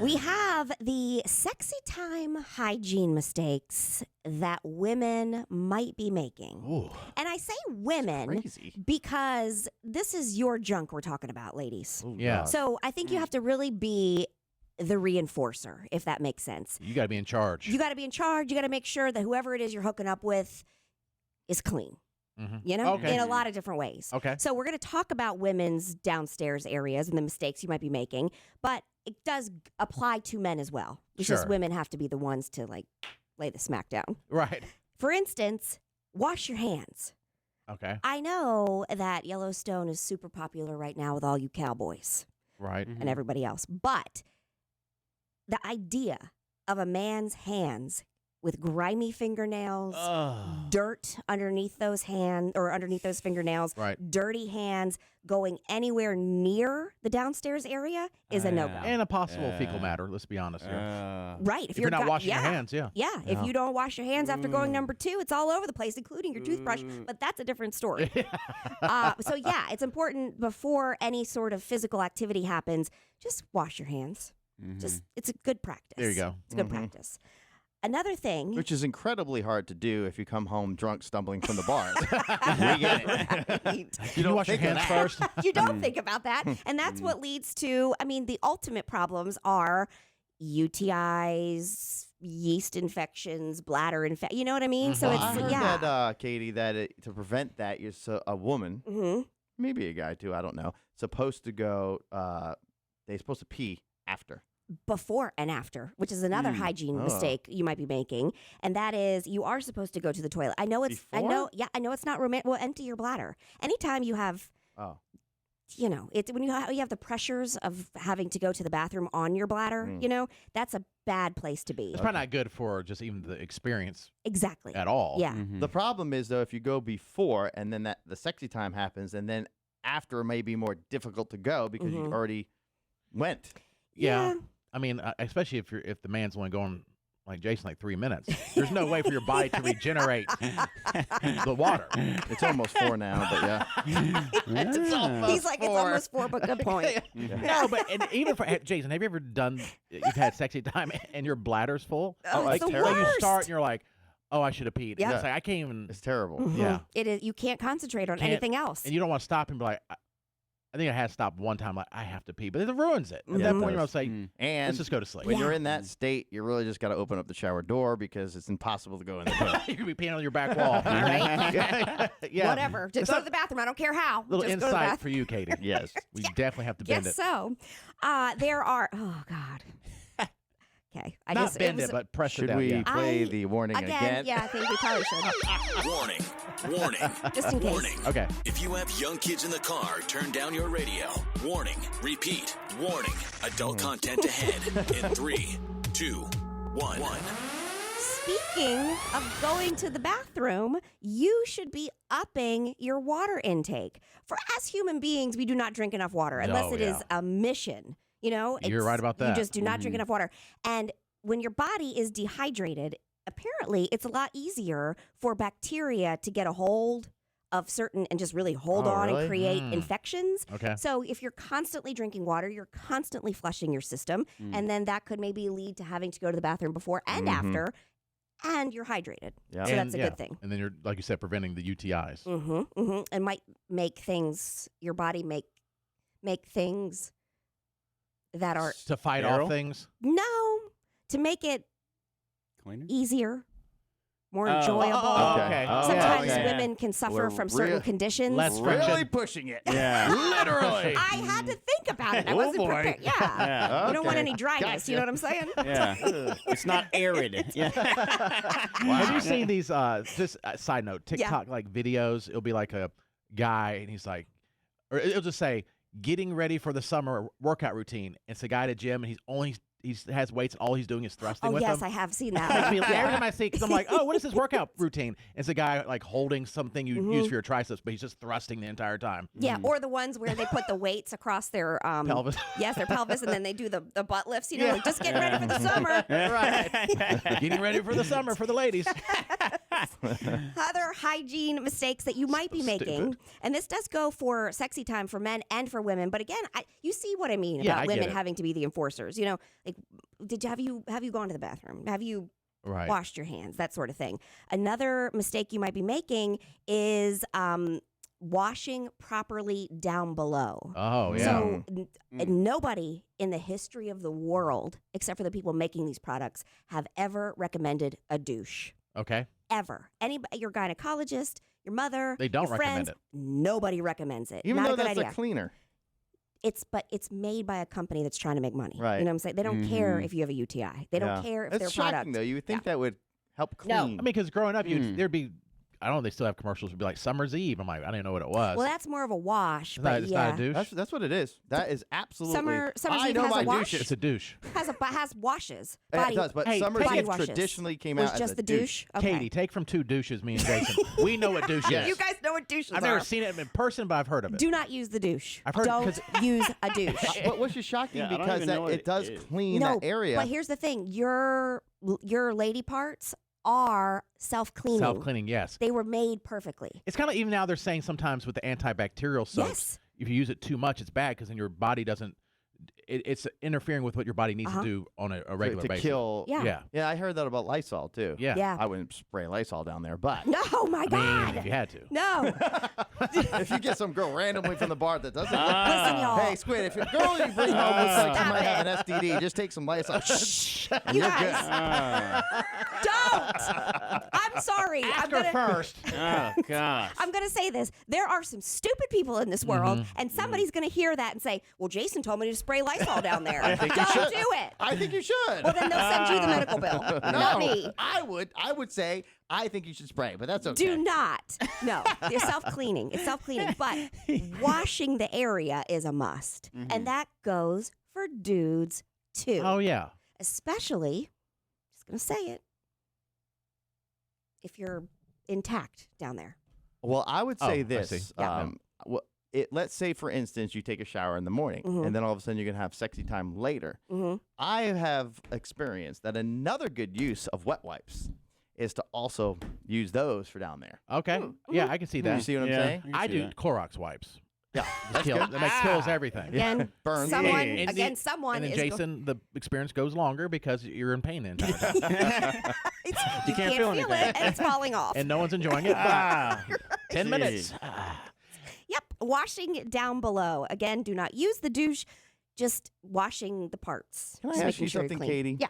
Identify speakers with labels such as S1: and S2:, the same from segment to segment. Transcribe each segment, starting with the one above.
S1: We have the sexy time hygiene mistakes that women might be making.
S2: Ooh.
S1: And I say women because this is your junk we're talking about, ladies.
S2: Ooh, yeah.
S1: So I think you have to really be the reinforcer, if that makes sense.
S2: You got to be in charge.
S1: You got to be in charge. You got to make sure that whoever it is you're hooking up with is clean. You know, in a lot of different ways.
S2: Okay.
S1: So we're going to talk about women's downstairs areas and the mistakes you might be making, but it does apply to men as well. It's just women have to be the ones to like lay the smack down.
S2: Right.
S1: For instance, wash your hands.
S2: Okay.
S1: I know that Yellowstone is super popular right now with all you cowboys.
S2: Right.
S1: And everybody else. But the idea of a man's hands with grimy fingernails, dirt underneath those hands or underneath those fingernails, dirty hands going anywhere near the downstairs area is a no-go.
S2: And a possible fecal matter, let's be honest here.
S1: Right.
S2: If you're not washing your hands,
S1: Yeah, if you don't wash your hands after going number 2, it's all over the place, including your toothbrush, but that's a different story. So yeah, it's important before any sort of physical activity happens, just wash your hands. Just it's a good practice.
S2: There you go.
S1: It's a good practice. Another thing.
S3: Which is incredibly hard to do if you come home drunk, stumbling from the bars. We get it.
S2: You don't wash your hands first?
S1: You don't think about that. And that's what leads to, I mean, the ultimate problems are UTIs, yeast infections, bladder infection. You know what I mean? So it's,
S3: I heard that, Katie, that to prevent that, you're a woman, maybe a guy too, I don't know, supposed to go, they're supposed to pee after.
S1: Before and after, which is another hygiene mistake you might be making, and that is you are supposed to go to the toilet. I know it's, I know it's not romantic. Well, empty your bladder. Anytime you have, you know, it's when you have the pressures of having to go to the bathroom on your bladder. You know, that's a bad place to be.
S2: It's probably not good for just even the experience.
S1: Exactly.
S2: At all.
S1: Yeah.
S3: The problem is though, if you go before and then the sexy time happens, and then after it may be more difficult to go because you already went.
S2: Yeah. I mean, especially if the man's only going like Jason, like 3 minutes, there's no way for your body to regenerate the water.
S3: It's almost 4 now, but yeah.
S1: He's like, it's almost 4, but good point.
S2: No, but and even for Jason, have you ever you've had sexy time and your bladder's full?
S1: Like
S2: you start and you're like, oh, I should have peed.
S1: Yeah.
S2: It's like I can't even.
S3: It's terrible.
S2: Yeah.
S1: It is. You can't concentrate on anything else.
S2: And you don't want to stop and be like, I think I had stopped one time, like, I have to pee, but it ruins it. At that point, you're going to say, let's just go to sleep.
S3: When you're in that state, you really just got to open up the shower door because it's impossible to go in the toilet.
S2: You could be peeing on your back wall.
S1: Right? Whatever. Just go to the bathroom. I don't care how.
S2: Little
S1: just
S2: insight for you, Katie.
S3: Yes.
S2: We definitely have to bend it.
S1: Yes, so. There are, oh, God. Okay.
S2: Not bend it, but press it down.
S3: Should we play the warning again?
S1: Yeah, I think we probably should.
S4: Warning.
S1: Just in case.
S4: Warning.
S2: Okay.
S4: If you have young kids in the car, turn down your radio. Warning. Repeat. Warning. Adult content ahead. In 3, 2, 1.
S1: Speaking of going to the bathroom, you should be upping your water intake. For as human beings, we do not drink enough water unless it is a mission. You know,
S2: you're right about that.
S1: You just do not drink enough water. And when your body is dehydrated, apparently it's a lot easier for bacteria to get a hold of certain and just really hold on and create infections.
S2: Okay.
S1: So if you're constantly drinking water, you're constantly flushing your system. And then that could maybe lead to having to go to the bathroom before and after. And you're hydrated.
S3: Yeah.
S1: So that's a good thing.
S2: And then you're, like you said, preventing the UTIs.
S1: And might make things, your body make things that are
S2: to fight off things?
S1: No, to make it
S5: cleaner,
S1: easier, more enjoyable.
S2: Okay.
S1: Sometimes women can suffer from certain conditions.
S2: Less
S3: really pushing it.
S5: Yeah.
S2: Literally.
S1: I had to think about it. I wasn't prepared. Yeah. You don't want any dryness. You know what I'm saying?
S5: Yeah. It's not arid. Yeah.
S2: Have you seen these, just side note, TikTok like videos? It'll be like a guy and he's like, or it'll just say, getting ready for the summer workout routine. It's a guy at a gym and he has weights and all he's doing is thrusting with them.
S1: Oh, yes, I have seen that.
S2: Every time I see it, because I'm like, oh, what is this workout routine? It's a guy like holding something you use for your triceps, but he's just thrusting the entire time.
S1: Yeah, or the ones where they put the weights across their
S2: pelvis.
S1: Yes, their pelvis, and then they do the butt lifts. You know, like just getting ready for the summer.
S2: Right. Getting ready for the summer for the ladies.
S1: Other hygiene mistakes that you might be making, and this does go for sexy time for men and for women. But again, you see what I mean about women having to be the enforcers. You know, like, have you gone to the bathroom? Have you washed your hands? That sort of thing. Another mistake you might be making is washing properly down below.
S2: Oh, yeah.
S1: So nobody in the history of the world, except for the people making these products, have ever recommended a douche.
S2: Okay.
S1: Ever. Anybody, your gynecologist, your mother,
S2: they don't
S1: your
S2: recommend
S1: friends,
S2: it.
S1: Nobody recommends it.
S3: Even
S1: Not
S3: though
S1: a good
S3: that's
S1: idea.
S3: a cleaner.
S1: But it's made by a company that's trying to make money.
S3: Right.
S1: You know what I'm saying? They don't care if you have a UTI. They don't care if
S3: That's
S1: their
S3: shocking,
S1: product.
S3: though. You would think that would help clean.
S1: No.
S2: I mean, because growing up, there'd be, I don't know, they still have commercials would be like Summer's Eve. I'm like, I didn't know what it was.
S1: Well, that's more of a wash.
S2: It's
S1: But
S2: it's
S1: yeah.
S2: not a douche.
S3: That's what it is. That is absolutely.
S1: Summer's
S3: I
S1: Eve
S3: know
S1: has
S3: my
S1: a wash?
S3: douches.
S2: It's a douche.
S1: has washes.
S3: It does, but
S2: Hey,
S3: Summer's
S1: body
S3: Eve
S1: washes.
S3: traditionally came
S1: Was
S3: out as
S1: just
S3: a
S1: the douche? Okay.
S2: Katie, take from two douches, me and Jason. We know what douche is.
S1: You guys know what douches
S2: I've
S1: are.
S2: never seen it in person, but I've heard of it.
S1: Do not use the douche.
S2: I've heard-
S1: Don't use a douche.
S3: But which is shocking
S5: Yeah, I don't
S3: because
S5: even know what
S3: it does
S5: it is.
S3: clean
S1: No,
S3: that area.
S1: but here's the thing: your lady parts are self-cleaning.
S2: Self-cleaning, yes.
S1: They were made perfectly.
S2: It's kind of, even now they're saying sometimes with the antibacterial soaps,
S1: Yes.
S2: if you use it too much, it's bad because then your body doesn't, it's interfering with what your body needs to do on a regular
S3: to
S2: basis.
S3: kill.
S1: Yeah.
S3: Yeah, I heard that about Lysol too.
S2: Yeah.
S1: Yeah.
S3: I wouldn't spray Lysol down there, but
S1: No, my
S2: I
S1: God.
S2: mean, if you had to.
S1: No.
S3: if you get some girl randomly from the bar that doesn't,
S1: Listen, y'all.
S3: hey, Squid, if your girl you bring home looks like she
S1: Stop
S3: might have
S1: it.
S3: an STD, just take some Lysol. and
S1: You
S3: you're
S1: guys, don't. I'm sorry.
S2: Ask her first.
S5: Oh, gosh.
S1: I'm going to say this. There are some stupid people in this world, and somebody's going to hear that and say, well, Jason told me to spray Lysol down there. Don't do it.
S3: I think you should.
S1: Well, then they'll send you the medical bill, not me.
S3: I would say I think you should spray, but that's okay.
S1: Do not. No, you're self-cleaning. It's self-cleaning, but washing the area is a must. And that goes for dudes too.
S2: Oh, yeah.
S1: Especially, just going to say it, if you're intact down there.
S3: Well, I would say
S2: I
S3: this.
S2: see.
S1: Yeah.
S3: Let's say, for instance, you take a shower in the morning, and then all of a sudden you're going to have sexy time later. I have experienced that another good use of wet wipes is to also use those for down there.
S2: Okay. Yeah, I can see that.
S3: You see what I'm saying?
S2: I do Clorox wipes.
S3: Yeah.
S2: That kills everything.
S1: Again,
S3: Burns.
S1: someone,
S2: And
S1: again,
S2: the-
S1: someone
S2: And then,
S1: is
S2: Jason, the experience goes longer because you're in pain the entire time.
S1: you can't feel it, and it's falling off.
S2: And no one's enjoying it.
S5: Ah,
S2: 10 minutes.
S1: Yep, washing it down below. Again, do not use the douche. Just washing the parts.
S3: Can I
S1: Just
S3: ask
S1: making
S3: you
S1: sure you're
S3: something,
S1: clean.
S3: Katie?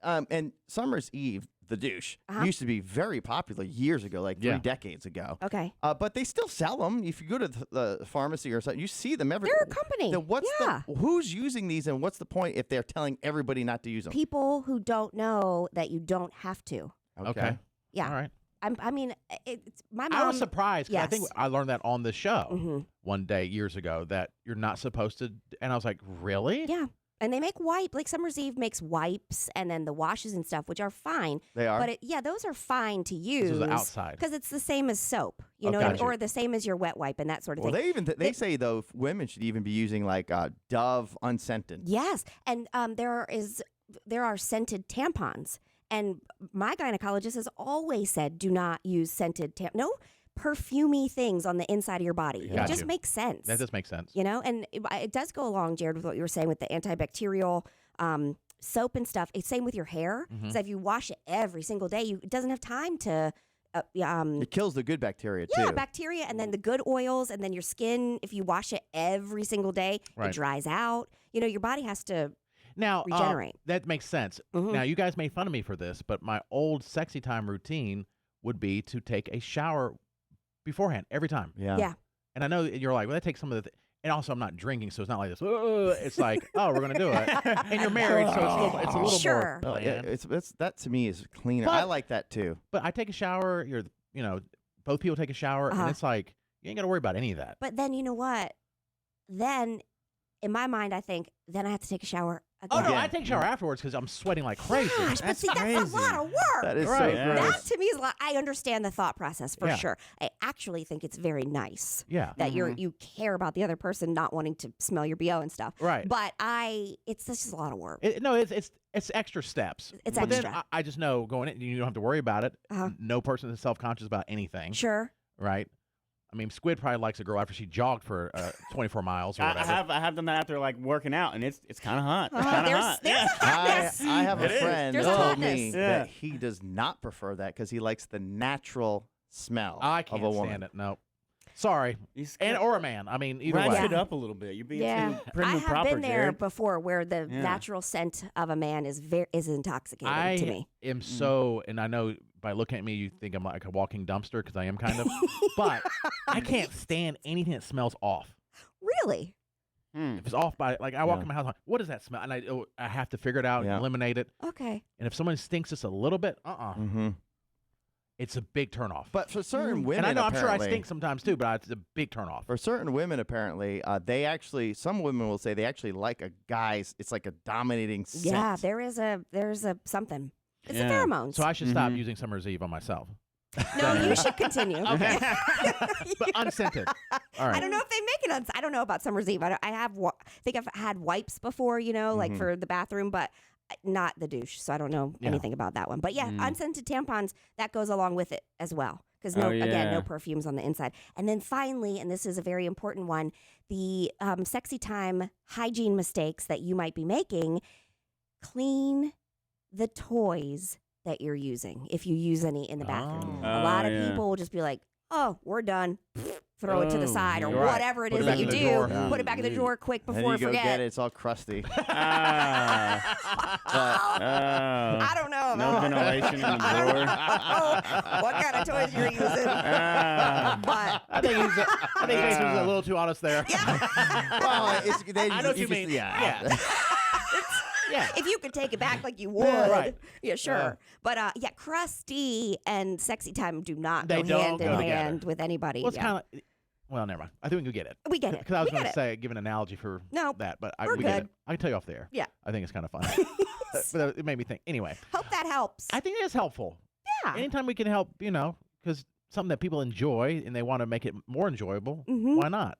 S1: Yeah.
S3: And Summer's Eve, the douche,
S1: Uh-huh.
S3: used to be very popular years ago, like 3
S2: Yeah.
S3: decades ago.
S1: Okay.
S3: But they still sell them. If you go to the pharmacy or something, you see them every.
S1: They're a company.
S3: Then what's
S1: Yeah.
S3: who's using these, and what's the point if they're telling everybody not to use them?
S1: People who don't know that you don't have to.
S2: Okay.
S1: Yeah.
S2: All right.
S1: I mean, it's my mom.
S2: I was surprised because I think
S1: Yes.
S2: I learned that on the show
S1: Mhm.
S2: one day years ago that you're not supposed to. And I was like, really?
S1: Yeah. And they make like Summer's Eve makes wipes and then the washes and stuff, which are fine.
S3: They are.
S1: But those are fine to use.
S2: This is outside.
S1: Because it's the same as soap, you know,
S2: gotcha.
S1: or the same as your wet wipe and that sort of
S3: Well,
S1: thing.
S3: they even they say though women should even be using like Dove unscented.
S1: Yes, and there are scented tampons, and my gynecologist has always said, do not use scented no perfumey things on the inside of your body. It
S2: Gotcha.
S1: just makes sense.
S2: That does make sense.
S1: You know, and it does go along, Jared, with what you were saying with the antibacterial soap and stuff. It's same with your hair. So if you wash it every single day, it doesn't have time to.
S3: It kills the good bacteria
S1: Yeah,
S3: too.
S1: bacteria, and then the good oils, and then your skin. If you wash it every single day,
S2: Right.
S1: it dries out. You know, your body has to.
S2: Now,
S1: Regenerate.
S2: that makes sense.
S1: Mhm.
S2: Now, you guys made fun of me for this, but my old sexy time routine would be to take a shower beforehand every time.
S1: Yeah.
S2: And I know you're like, well, that takes some of the. And also, I'm not drinking, so it's not like this. It's like, oh, we're gonna do it. And you're married, so it's a little
S1: Sure.
S2: more.
S3: Oh, yeah,
S2: planned.
S3: it's that to me is cleaner.
S2: But-
S3: I like that too.
S2: But I take a shower. Both people take a shower,
S1: Uh-huh.
S2: and it's like you ain't got to worry about any of that.
S1: But then you know what? Then, in my mind, I think then I have to take a shower
S2: Oh, no,
S3: Again.
S2: I take a shower afterwards because I'm sweating like crazy.
S1: Gosh, but see, that's a lot of work.
S3: That is
S2: Right.
S3: so gross.
S1: That to me is a lot. I understand the thought process for
S2: Yeah.
S1: sure. I actually think it's very nice
S2: Yeah.
S1: that you care about the other person not wanting to smell your BO and stuff.
S2: Right.
S1: But it's just a lot of work.
S2: It's extra steps.
S1: It's
S2: but
S1: extra.
S2: then I just know going in, you don't have to worry about it.
S1: Uh-huh.
S2: No person is self-conscious about anything.
S1: Sure.
S2: Right. I mean, Squid probably likes a girl after she jogged for 24 miles or whatever.
S5: I have done that after like working out, and it's kind of hot. It's
S1: Uh-huh.
S5: kind of
S1: There's-
S5: hot.
S1: there's
S5: Yeah.
S1: a hotness.
S3: I have a
S5: It is.
S3: friend
S1: There's
S3: that
S1: a
S3: told
S1: hotness.
S3: me
S5: Yeah.
S3: that he does not prefer that because he likes the natural smell
S2: I
S3: of
S2: can't
S3: a woman.
S2: stand it. No. Sorry.
S5: He's
S2: Or a man. I mean, either
S5: ratchet
S2: way.
S5: it up a little bit. You're being
S1: Yeah,
S5: too prim
S1: I
S5: and
S1: have
S5: proper,
S1: been there
S5: Jared.
S1: before, where the
S5: Yeah.
S1: natural scent of a man is intoxicating
S2: I
S1: to me.
S2: am so, and I know by looking at me, you think I'm like a walking dumpster because I am kind of, but I can't stand anything that smells off.
S1: Really?
S2: If it's off by, like, I walk
S3: Yeah.
S2: in my house, I'm like, what does that smell? And I have to figure it out,
S3: Yeah.
S2: and eliminate it.
S1: Okay.
S2: And if someone stinks just a little bit,
S3: Mm-hmm.
S2: it's a big turnoff.
S3: But for certain women,
S2: And I know, I'm sure I
S3: apparently-
S2: stink sometimes too, but it's a big turnoff.
S3: For certain women, apparently, some women will say they actually like a guy's. It's like a dominating scent.
S1: Yeah, there's a something. It's
S5: Yeah.
S1: the pheromones.
S2: So I should stop using Summer's Eve on myself.
S1: no, you should continue.
S2: Okay. But unscented. All right.
S1: I don't know if they make it. I don't know about Summer's Eve. I think I've had wipes before, like for the bathroom, but not the douche. So I don't know
S2: Yeah.
S1: anything about that one. But yeah, unscented tampons, that goes along with it as well. Because again, no
S5: yeah.
S1: perfumes on the inside. And then finally, and this is a very important one, the sexy time hygiene mistakes that you might be making. Clean the toys that you're using if you use any in the bathroom.
S2: Oh.
S1: A lot of
S5: yeah.
S1: people will just be like, oh, we're done. Throw it to the
S5: Oh,
S1: side or
S2: you're right.
S1: whatever it
S2: Put
S1: is
S2: it
S1: that
S2: back
S1: you
S2: in the
S1: do.
S2: drawer.
S3: Yeah.
S1: Put it back in the drawer quick
S3: And
S1: before
S3: then
S1: I
S3: you go
S1: forget.
S3: get it. It's all crusty.
S1: I don't know.
S5: No ventilation in the drawer.
S1: What kind of toys you're using? But
S2: I think Jason's a little too honest there.
S3: Well,
S2: I know what you mean.
S3: Yeah.
S2: Yeah.
S1: if you could take it back like you would,
S2: Right.
S1: yeah, sure. But yeah, crusty and sexy time do not
S2: They
S1: go
S2: don't
S1: hand in
S2: go
S1: hand
S2: together.
S1: with anybody.
S2: Well, it's
S1: yeah.
S2: kind of. Well, never mind. I think we can get it.
S1: We get it.
S2: Because I was
S1: We
S2: going
S1: get
S2: to
S1: it.
S2: say, give an analogy for
S1: No,
S2: that, but
S1: we're
S2: we get
S1: good.
S2: it. I can tell you off the air.
S1: Yeah.
S2: I think it's kind of fun. But it made me think. Anyway,
S1: Hope that helps.
S2: I think it is helpful.
S1: Yeah.
S2: Anytime we can help, because something that people enjoy and they want to make it more enjoyable,
S1: Mhm.
S2: why not?